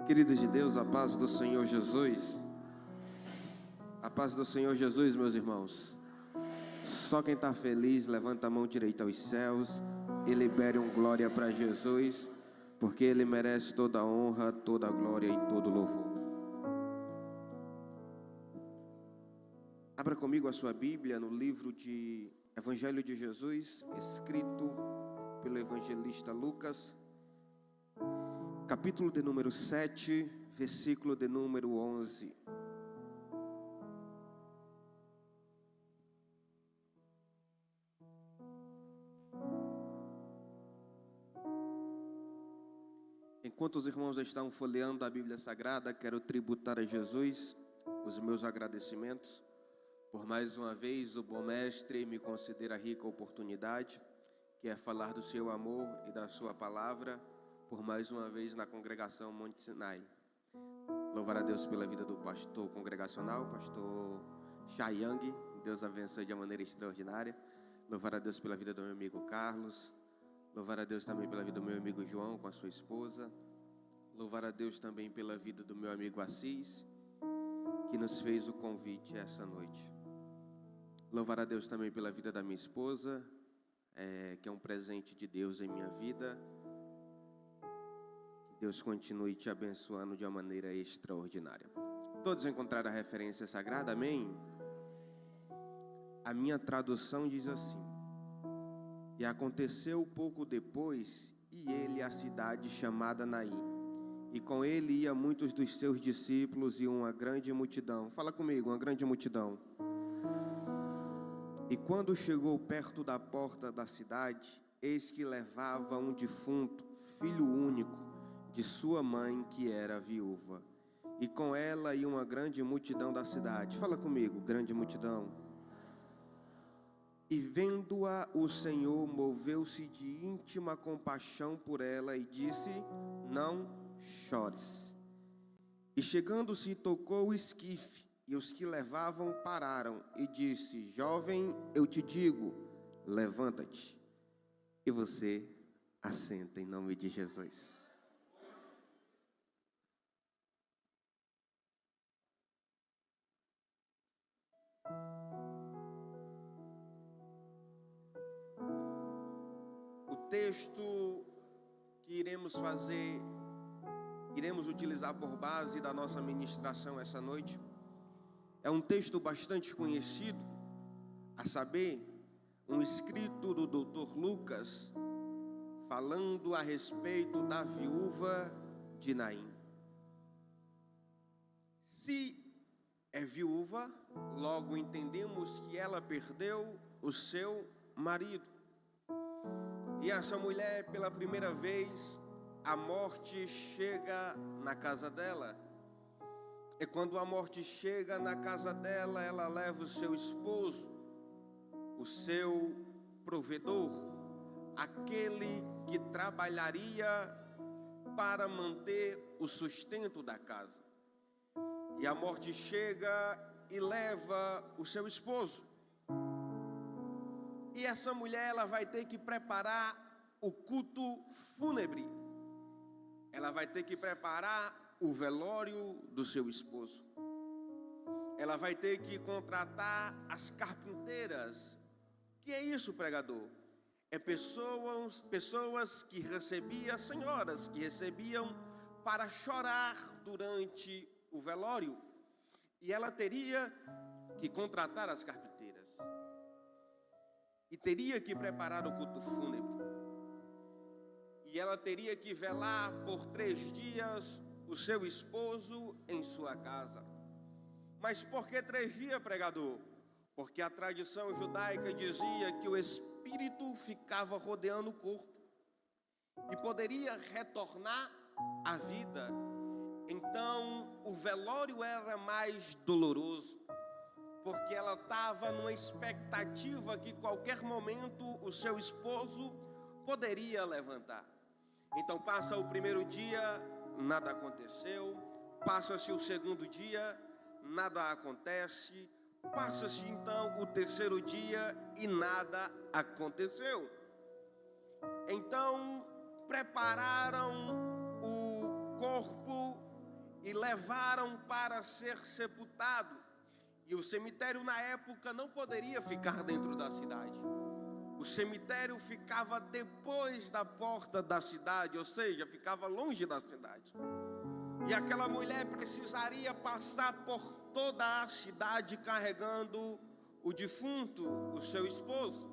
Queridos de Deus, a paz do Senhor Jesus. A paz do Senhor Jesus, meus irmãos. Só quem está feliz, levanta a mão direita aos céus e libere um glória para Jesus, porque Ele merece toda a honra, toda a glória e todo o louvor. Abra comigo a sua Bíblia no livro de Evangelho de Jesus, escrito pelo evangelista Lucas, capítulo de número 7, versículo de número 11. Enquanto os irmãos estão folheando a Bíblia Sagrada, quero tributar a Jesus os meus agradecimentos por mais uma vez o bom mestre me conceder a rica oportunidade, que é falar do seu amor e da sua palavra, por mais uma vez na congregação Monte Sinai. Louvar a Deus pela vida do pastor congregacional, pastor Chayang, Deus abençoe de uma maneira extraordinária. Louvar a Deus pela vida do meu amigo Carlos. Louvar a Deus também pela vida do meu amigo João com a sua esposa. Louvar a Deus também pela vida do meu amigo Assis, que nos fez o convite essa noite. Louvar a Deus também pela vida da minha esposa, que é um presente de Deus em minha vida. Que Deus continue te abençoando de uma maneira extraordinária. Todos encontraram a referência sagrada? Amém? A minha tradução diz assim: E aconteceu pouco depois, e ele à cidade chamada Naim, e com ele ia muitos dos seus discípulos e uma grande multidão. Fala comigo, uma grande multidão. E quando chegou perto da porta da cidade, eis que levava um defunto, filho único, de sua mãe, que era viúva. E com ela ia uma grande multidão da cidade. Fala comigo, grande multidão. E vendo-a, o Senhor moveu-se de íntima compaixão por ela e disse: Não chores. E chegando-se, tocou o esquife, e os que levavam pararam, e disse: Jovem, eu te digo, levanta-te. E você assenta em nome de Jesus. O texto que iremos utilizar por base da nossa ministração essa noite, é um texto bastante conhecido, a saber, um escrito do Dr. Lucas, falando a respeito da viúva de Naim. Se é viúva, logo entendemos que ela perdeu o seu marido. E essa mulher, pela primeira vez, a morte chega na casa dela. E quando a morte chega na casa dela, ela leva o seu esposo, o seu provedor, aquele que trabalharia para manter o sustento da casa. E a morte chega e leva o seu esposo. E essa mulher, ela vai ter que preparar o culto fúnebre. Ela vai ter que preparar o velório do seu esposo. Ela vai ter que contratar as carpinteiras. Que é isso, pregador? É pessoas que recebiam, senhoras que recebiam para chorar durante o velório. E ela teria que contratar as carpinteiras. E teria que preparar o culto fúnebre. E ela teria que velar por 3 dias o seu esposo em sua casa. Mas por que 3 dias, pregador? Porque a tradição judaica dizia que o espírito ficava rodeando o corpo e poderia retornar à vida. Então o velório era mais doloroso, porque ela estava numa expectativa que qualquer momento o seu esposo poderia levantar. Então passa o primeiro dia, nada aconteceu. Passa-se o segundo dia, nada acontece. Passa-se então o terceiro dia e nada aconteceu. Então prepararam o corpo e levaram para ser sepultado. E o cemitério na época não poderia ficar dentro da cidade. O cemitério ficava depois da porta da cidade, ou seja, ficava longe da cidade. E aquela mulher precisaria passar por toda a cidade carregando o defunto, o seu esposo.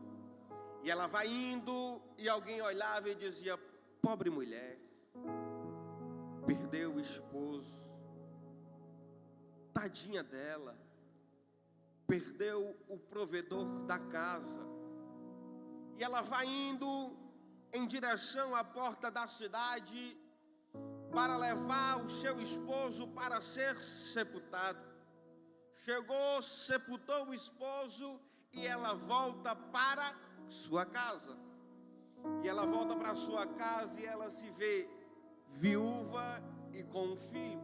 E ela vai indo e alguém olhava e dizia: pobre mulher, perdeu o esposo, tadinha dela, perdeu o provedor da casa. E ela vai indo em direção à porta da cidade para levar o seu esposo para ser sepultado. Chegou, sepultou o esposo e ela volta para sua casa. E ela volta para sua casa e ela se vê viúva e com um filho.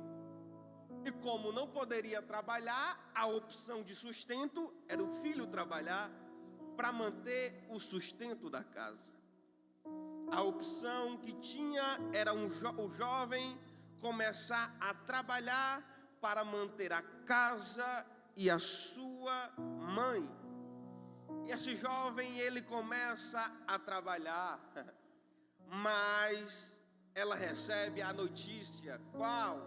E como não poderia trabalhar, a opção de sustento era o filho trabalhar para manter o sustento da casa. A opção que tinha era o jovem começar a trabalhar para manter a casa e a sua mãe. E esse jovem, ele começa a trabalhar, mas ela recebe a notícia: qual?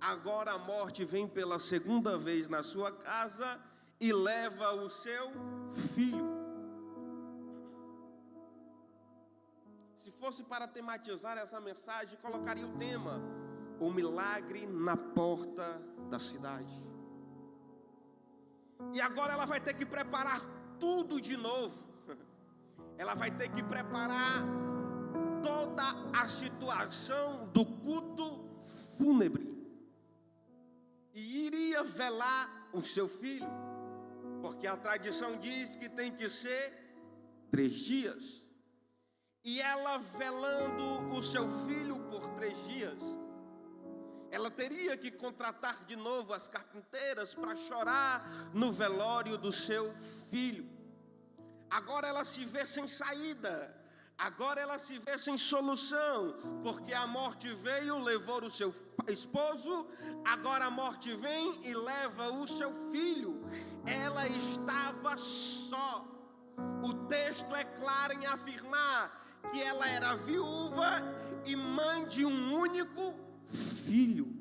Agora a morte vem pela segunda vez na sua casa e leva o seu filho. Se fosse para tematizar essa mensagem, colocaria o tema: o milagre na porta da cidade. E agora ela vai ter que preparar tudo de novo. Ela vai ter que preparar toda a situação do culto fúnebre. E iria velar o seu filho, porque a tradição diz que tem que ser 3 dias. E ela velando o seu filho por 3 dias, ela teria que contratar de novo as carpinteiras para chorar no velório do seu filho. Agora ela se vê sem saída, agora ela se vê sem solução, porque a morte veio, levou o seu esposo, agora a morte vem e leva o seu filho. Ela estava só. O texto é claro em afirmar que ela era viúva e mãe de um único filho.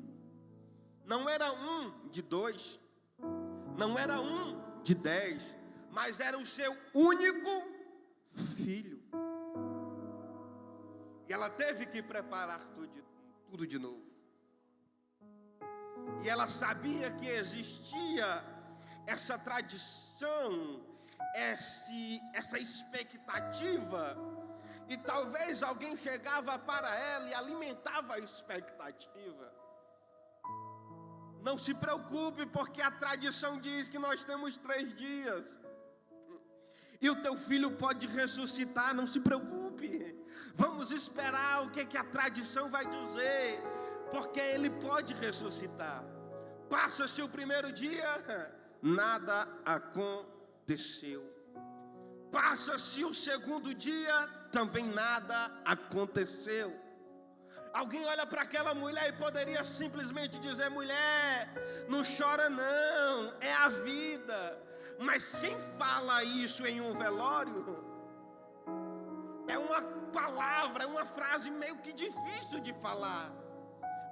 Não era um de 2, não era um de 10, mas era o seu único filho. E ela teve que preparar tudo de novo. E ela sabia que existia essa tradição, essa expectativa. E talvez alguém chegava para ela e alimentava a expectativa. Não se preocupe, porque a tradição diz que nós temos 3 dias. E o teu filho pode ressuscitar, não se preocupe. Vamos esperar o que a tradição vai dizer, porque ele pode ressuscitar. Passa-se o primeiro dia, nada aconteceu. Passa-se o segundo dia, também nada aconteceu. Alguém olha para aquela mulher e poderia simplesmente dizer: mulher, não chora não, é a vida. Mas quem fala isso em um velório é uma palavra, é uma frase meio que difícil de falar,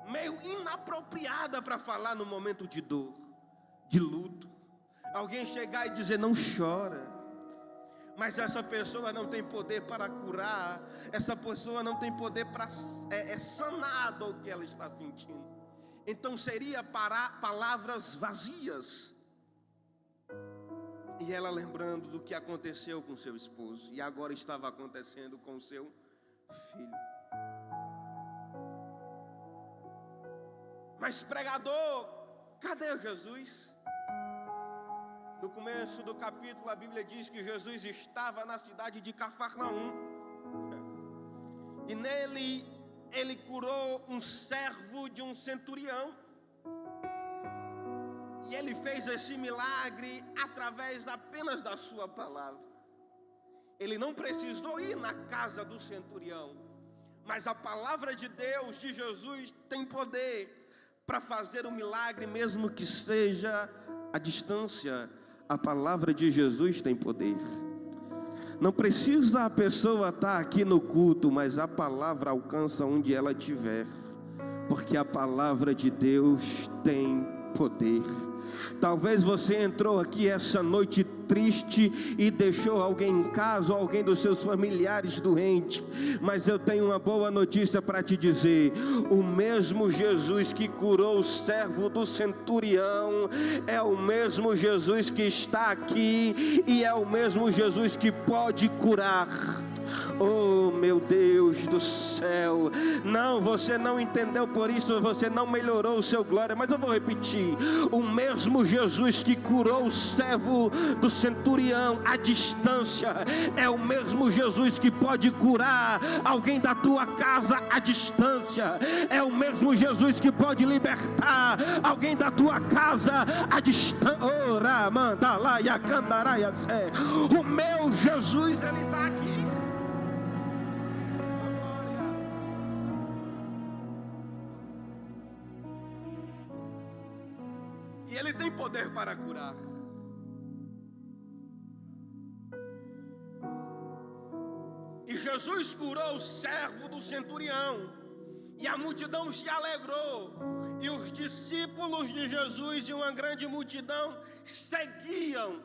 meio inapropriada para falar no momento de dor, de luto. Alguém chegar e dizer: não chora. Mas essa pessoa não tem poder para curar, essa pessoa não tem poder para sanar do que ela está sentindo. Então seria para palavras vazias. E ela lembrando do que aconteceu com seu esposo, e agora estava acontecendo com seu filho. Mas pregador, cadê Jesus? No começo do capítulo, a Bíblia diz que Jesus estava na cidade de Cafarnaum. E nele, ele curou um servo de um centurião. E ele fez esse milagre através apenas da sua palavra. Ele não precisou ir na casa do centurião, mas a palavra de Deus, de Jesus, tem poder para fazer um milagre, mesmo que seja à distância. A palavra de Jesus tem poder. Não precisa a pessoa estar aqui no culto, mas a palavra alcança onde ela estiver, porque a palavra de Deus tem poder. Talvez você entrou aqui essa noite triste e deixou alguém em casa ou alguém dos seus familiares doente, mas eu tenho uma boa notícia para te dizer: o mesmo Jesus que curou o servo do centurião é o mesmo Jesus que está aqui, e é o mesmo Jesus que pode curar. Oh, meu Deus do céu! Não, você não entendeu, por isso você não melhorou o seu glória, mas eu vou repetir: o mesmo Jesus que curou o servo do centurião à distância é o mesmo Jesus que pode curar alguém da tua casa à distância. É o mesmo Jesus que pode libertar alguém da tua casa à distância. Oh, Ramandalaia, Candaraia, o meu Jesus, ele está aqui. E ele tem poder para curar. E Jesus curou o servo do centurião, e a multidão se alegrou, e os discípulos de Jesus e uma grande multidão seguiam.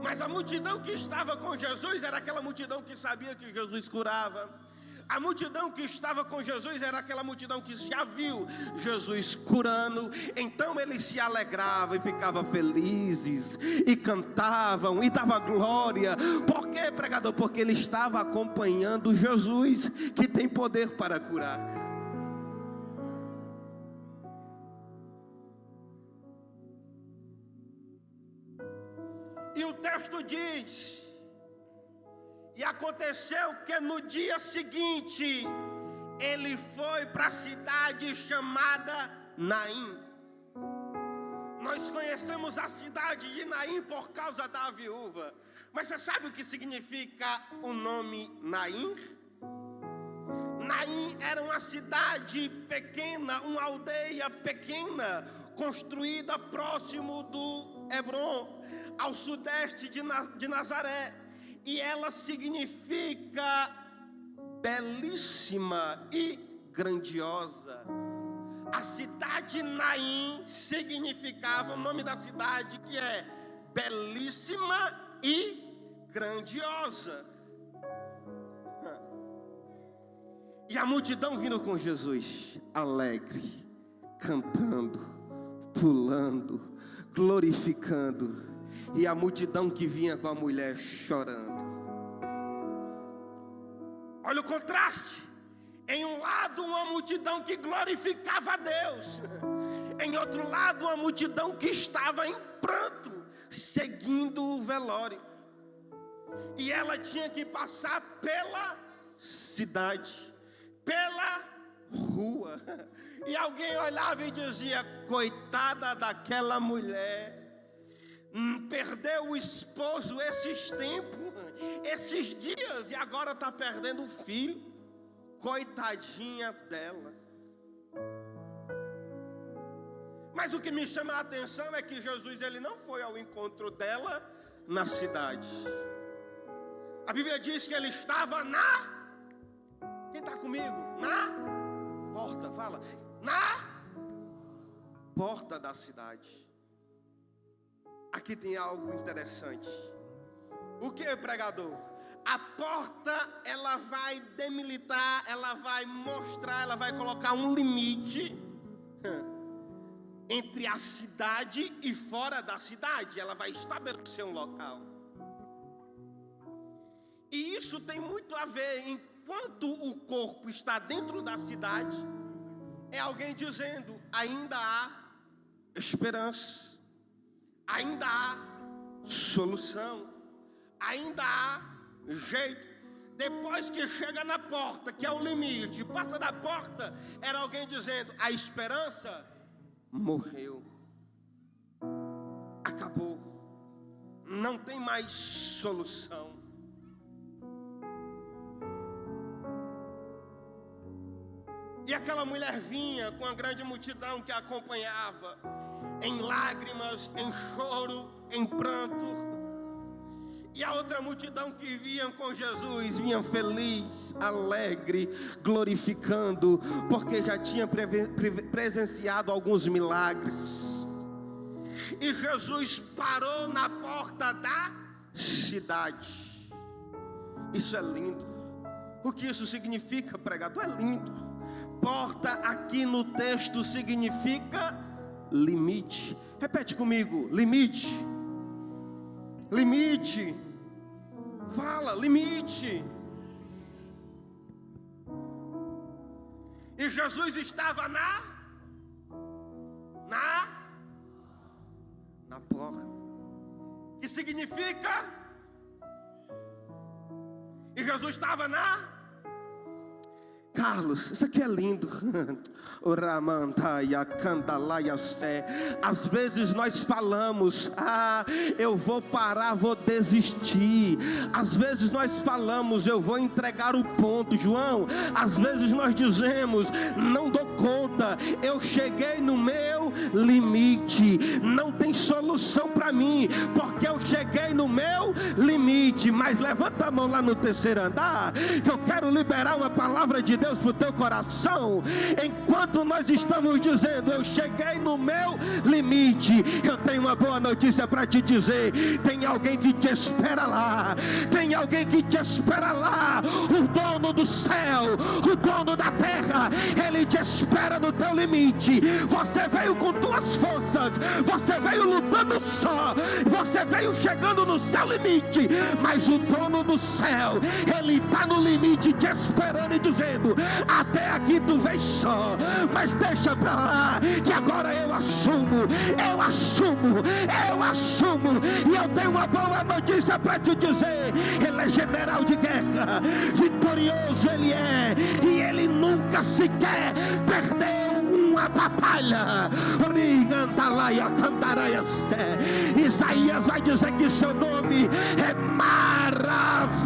Mas a multidão que estava com Jesus era aquela multidão que sabia que Jesus curava. A multidão que estava com Jesus era aquela multidão que já viu Jesus curando. Então eles se alegravam e ficavam felizes, e cantavam e davam glória. Por quê, pregador? Porque ele estava acompanhando Jesus, que tem poder para curar. E o texto diz: e aconteceu que no dia seguinte ele foi para a cidade chamada Naim. Nós conhecemos a cidade de Naim por causa da viúva. Mas você sabe o que significa o nome Naim? Naim era uma cidade pequena, uma aldeia pequena, construída próximo do Hebrom, ao sudeste de Nazaré. E ela significa belíssima e grandiosa. A cidade Naim significava, o nome da cidade, que é belíssima e grandiosa. E a multidão vindo com Jesus, alegre, cantando, pulando, glorificando. E a multidão que vinha com a mulher chorando. Olha o contraste. Em um lado, uma multidão que glorificava a Deus. Em outro lado, uma multidão que estava em pranto, seguindo o velório. E ela tinha que passar pela cidade, pela rua. E alguém olhava e dizia: coitada daquela mulher, perdeu o esposo esses tempos, esses dias, e agora está perdendo o filho. Coitadinha dela. Mas o que me chama a atenção é que Jesus, ele não foi ao encontro dela na cidade. A Bíblia diz que ele estava na... Quem está comigo? Na porta, fala. Na porta da cidade. Aqui tem algo interessante. O que, pregador? A porta, ela vai demilitar, ela vai mostrar, ela vai colocar um limite entre a cidade e fora da cidade. Ela vai estabelecer um local. E isso tem muito a ver. Enquanto o corpo está dentro da cidade, é alguém dizendo: ainda há esperança. Ainda há solução, ainda há jeito. Depois que chega na porta, que é o limite, passa da porta, era alguém dizendo: a esperança morreu, acabou, não tem mais solução. E aquela mulher vinha com a grande multidão que a acompanhava, em lágrimas, em choro, em pranto. E a outra multidão que vinha com Jesus, vinha feliz, alegre, glorificando, porque já tinha presenciado alguns milagres. E Jesus parou na porta da cidade. Isso é lindo. O que isso significa, pregador? É lindo. Porta aqui no texto significa limite. Repete comigo: limite. Limite. Fala, limite. E Jesus estava na porta. Que significa? E Jesus estava Carlos, isso aqui é lindo. Às vezes nós falamos: eu vou parar, vou desistir. Às vezes nós falamos: eu vou entregar o ponto. João, às vezes nós dizemos: não dou conta, eu cheguei no meu limite, não tem solução para mim, porque eu cheguei no meu limite. Mas levanta a mão lá no terceiro andar, que eu quero liberar uma palavra de Deus para o teu coração. Enquanto nós estamos dizendo: eu cheguei no meu limite, eu tenho uma boa notícia para te dizer: tem alguém que te espera lá. Tem alguém que te espera lá. O dono do céu, o dono da terra, ele te espera no teu limite. Você veio com tuas forças, você veio lutando só, você veio chegando no seu limite, mas o dono do céu, ele está no limite te esperando e dizendo: até aqui tu vem só, mas deixa pra lá, que agora eu assumo, e eu tenho uma boa notícia para te dizer: ele é general de guerra, vitorioso ele é, e ele nunca sequer perdeu uma batalha. Isaías vai dizer que seu nome é maravilhoso,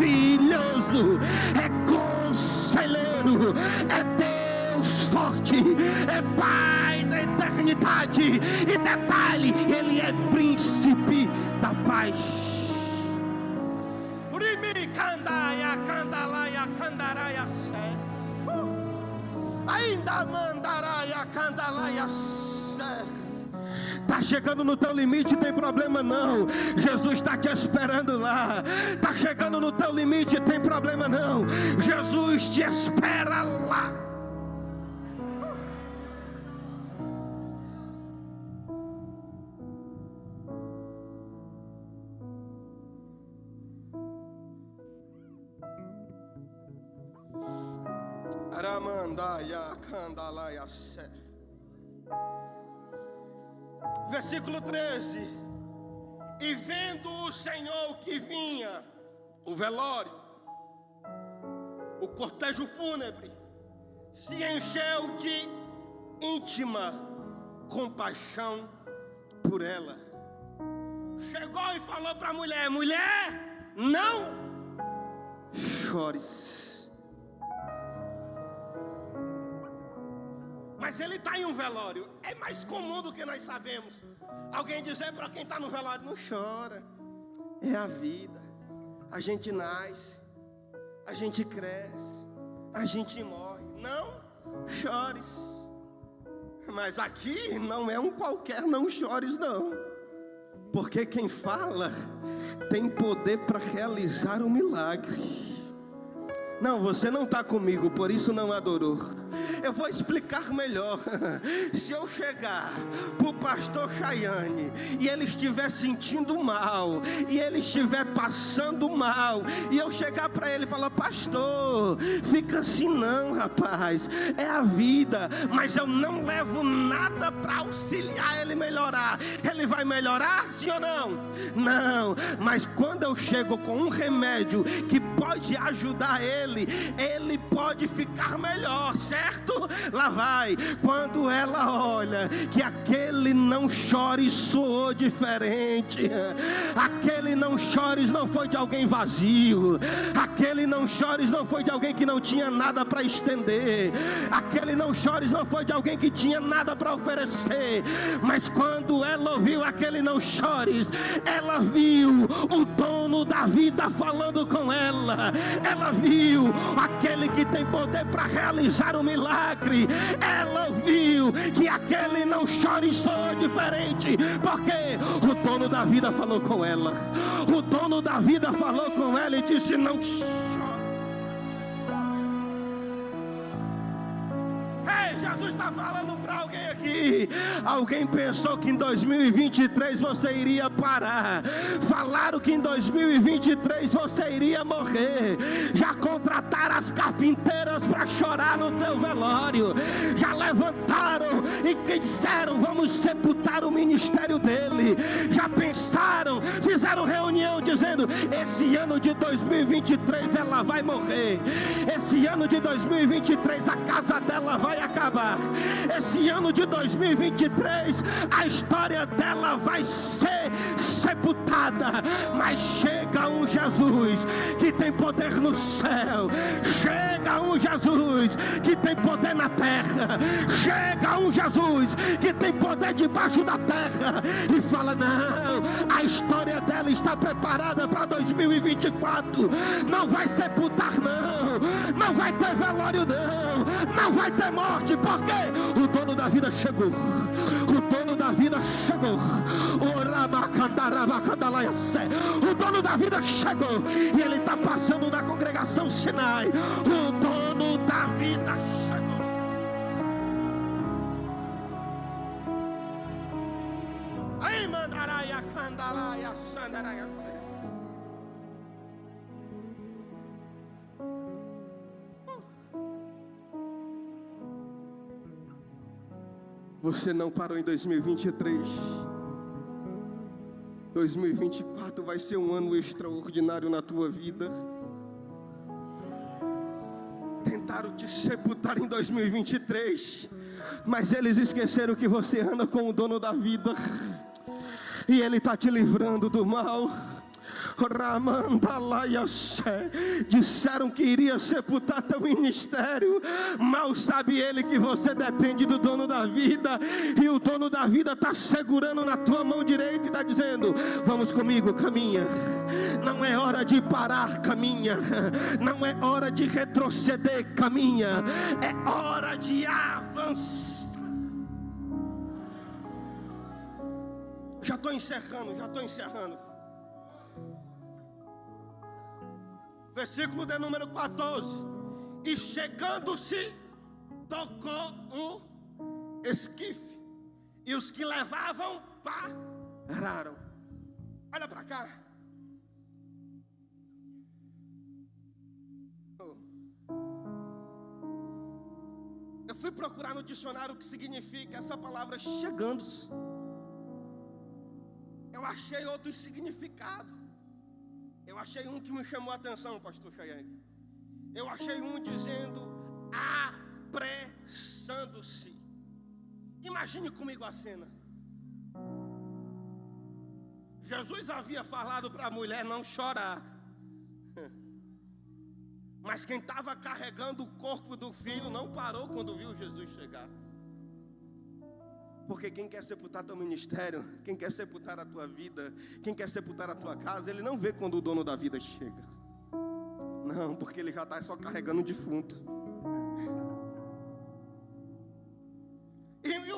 é conselheiro, é Deus forte, é Pai da eternidade, e detalhe, ele é príncipe da paz. Ainda mandaraia candalaia. Está chegando no teu limite, tem problema não, Jesus está te esperando lá. Está chegando no teu limite, tem problema não, Jesus te espera lá. Aramandaia candalaia. Versículo 13: e vendo o Senhor que vinha, o velório, o cortejo fúnebre, se encheu de íntima compaixão por ela. Chegou e falou para a mulher: mulher, não chores. Mas ele está em um velório. É mais comum do que nós sabemos alguém dizer para quem está no velório: não chora, é a vida. A gente nasce, a gente cresce, a gente morre. Não chores. Mas aqui não é um qualquer não chores não, porque quem fala tem poder para realizar um milagre. Não, você não está comigo, por isso não adorou. Eu vou explicar melhor. Se eu chegar para o pastor Chayane e ele estiver sentindo mal, e ele estiver passando mal, e eu chegar para ele e falar: pastor, fica assim não, rapaz, é a vida, mas eu não levo nada para auxiliar ele melhorar. Ele vai melhorar, sim ou não? Não, mas quando eu chego com um remédio que pode ajudar ele, ele pode ficar melhor, certo? certo, lá vai. Quando ela olha que aquele não chores soou diferente, aquele não chores não foi de alguém vazio, aquele não chores não foi de alguém que não tinha nada para estender, aquele não chores não foi de alguém que tinha nada para oferecer, mas quando ela ouviu aquele não chores, ela viu o dono da vida falando com ela, ela viu aquele que tem poder para realizar o milagre, ela viu que aquele não chores soou diferente, porque o dono da vida falou com ela, o dono da vida falou com ela e disse: não chore. Jesus está falando para alguém aqui. Alguém pensou que em 2023 você iria parar, falaram que em 2023 você iria morrer, já contrataram as carpinteiras para chorar no teu velório, já levantaram e disseram: vamos sepultar o ministério dele, já pensaram, fizeram reunião dizendo: esse ano de 2023 ela vai morrer, esse ano de 2023 a casa dela vai acabar, esse ano de 2023 a história dela vai ser sepultada. Mas chega um Jesus que tem poder no céu, chega um Jesus que tem poder na terra, chega um Jesus que tem poder debaixo da terra e fala: não, a história dela está preparada para 2024, não vai sepultar, não vai ter velório, não vai ter morte, porque o dono da vida chegou, o dono da vida chegou, o dono da vida chegou e ele está passando na congregação Sinai. O dono da vida chegou. Aí mandaraia candaraia sandaraia. Você não parou em 2023. 2024 vai ser um ano extraordinário na tua vida. Tentaram te sepultar em 2023, mas eles esqueceram que você anda com o dono da vida e ele está te livrando do mal. Disseram que iria sepultar teu ministério, mal sabe ele que você depende do dono da vida, e o dono da vida está segurando na tua mão direita e está dizendo: vamos comigo, caminha, não é hora de parar, caminha, não é hora de retroceder, caminha, é hora de avançar. Já estou encerrando. Versículo de número 14. E chegando-se, tocou um esquife, e os que levavam pararam. Olha para cá. Eu fui procurar no dicionário o que significa essa palavra chegando-se. Eu achei outros significados. Eu achei um que me chamou a atenção, pastor Chayane. Eu achei um dizendo apressando-se. Imagine comigo a cena. Jesus havia falado para a mulher não chorar, mas quem estava carregando o corpo do filho não parou quando viu Jesus chegar. Porque quem quer sepultar teu ministério, quem quer sepultar a tua vida, quem quer sepultar a tua casa, ele não vê quando o dono da vida chega. Não, porque ele já está só carregando o defunto. E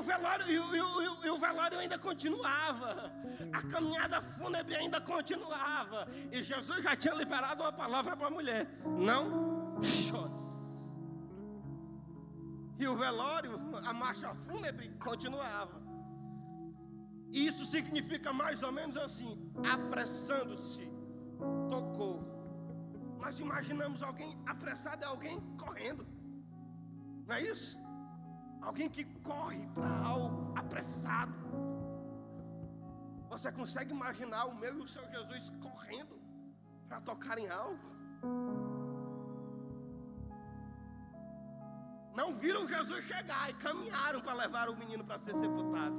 o velório ainda continuava, a caminhada fúnebre ainda continuava, e Jesus já tinha liberado uma palavra para a mulher: não chores. E o velório, a marcha fúnebre continuava. E isso significa mais ou menos assim: apressando-se, tocou. Nós imaginamos alguém apressado, é alguém correndo, não é isso? Alguém que corre para algo apressado. Você consegue imaginar o meu e o seu Jesus correndo para tocar em algo? Não viram Jesus chegar e caminharam para levar o menino para ser sepultado.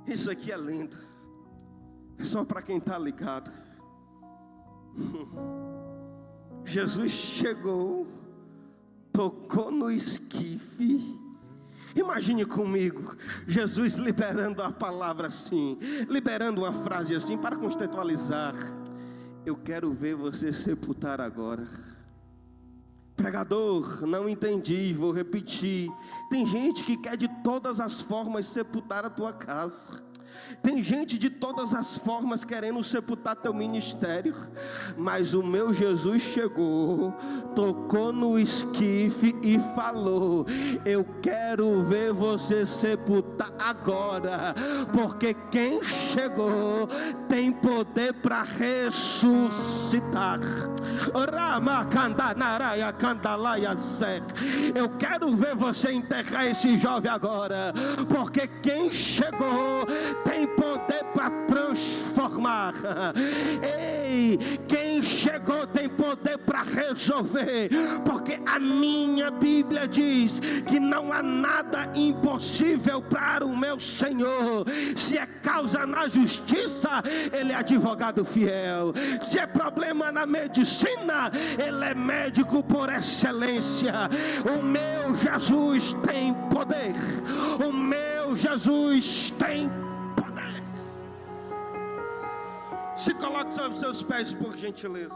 Isso aqui é lindo. É só para quem está ligado. Jesus chegou, tocou no esquife. Imagine comigo, Jesus liberando a palavra assim, liberando uma frase assim para contextualizar. Eu quero ver você sepultar agora. Pregador, não entendi, vou repetir. Tem gente que quer de todas as formas sepultar a tua casa. Tem gente de todas as formas querendo sepultar teu ministério. Mas o meu Jesus chegou, tocou no esquife e falou: eu quero ver você sepultar agora. Porque quem chegou tem poder para ressuscitar. Eu quero ver você enterrar esse jovem agora. Porque quem chegou tem poder para transformar. Ei, quem chegou tem poder para resolver. Porque a minha Bíblia diz que não há nada impossível para o meu Senhor. Se é causa na justiça, Ele é advogado fiel. Se é problema na medicina, Ele é médico por excelência. O meu Jesus tem poder. O meu Jesus tem poder. Se coloque sobre os seus pés, por gentileza.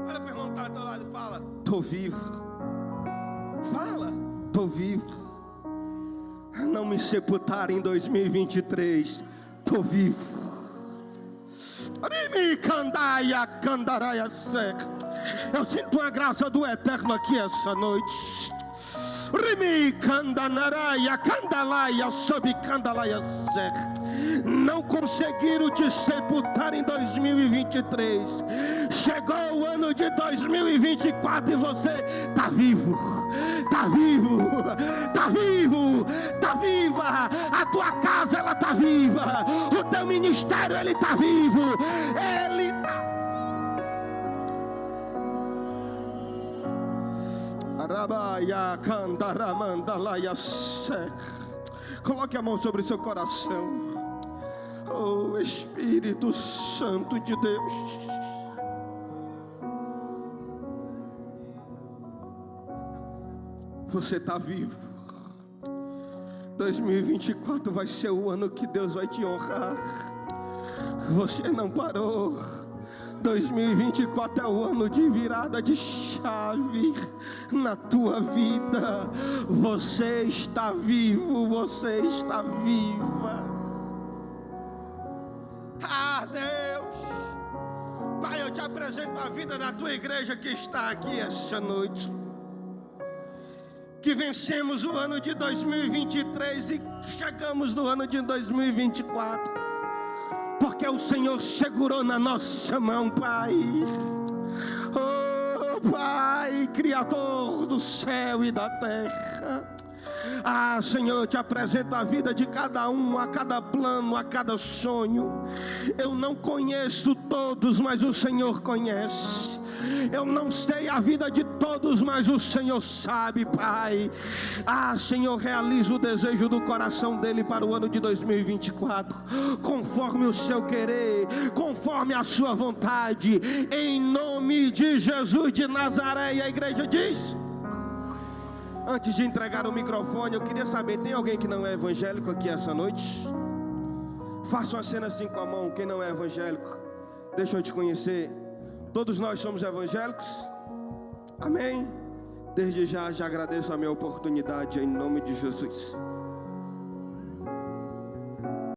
Olha para o irmão que está ao teu lado e fala: estou vivo. Fala: estou vivo. Não me sepultar em 2023. Estou vivo. Eu sinto uma graça do Eterno aqui essa noite. Não conseguiram te sepultar em 2023. Chegou o ano de 2024 e você está vivo. Está vivo. Está vivo. Está viva. A tua casa, ela está viva. O teu ministério, ele está vivo. Ele está. Coloque a mão sobre o seu coração. Oh, Espírito Santo de Deus. Você está vivo. 2024 vai ser o ano que Deus vai te honrar. Você não parou. 2024 é o ano de virada de chave na tua vida. Você está vivo, você está viva. Ah, Deus, Pai, eu te apresento a vida da tua igreja que está aqui essa noite. Que vencemos o ano de 2023 e chegamos no ano de 2024. Porque o Senhor segurou na nossa mão, Pai. Oh, Pai, Criador do céu e da terra. Ah, Senhor, eu te apresento a vida de cada um, a cada plano, a cada sonho. Eu não conheço todos, mas o Senhor conhece. Eu não sei a vida de todos, mas o Senhor sabe, Pai. Ah, Senhor, realiza o desejo do coração dele para o ano de 2024, conforme o seu querer, conforme a sua vontade, em nome de Jesus de Nazaré. E a igreja diz: antes de entregar o microfone, eu queria saber, tem alguém que não é evangélico aqui essa noite? Faça uma cena assim com a mão. Quem não é evangélico, deixa eu te conhecer. Todos nós somos evangélicos? Amém? Desde já agradeço a minha oportunidade em nome de Jesus.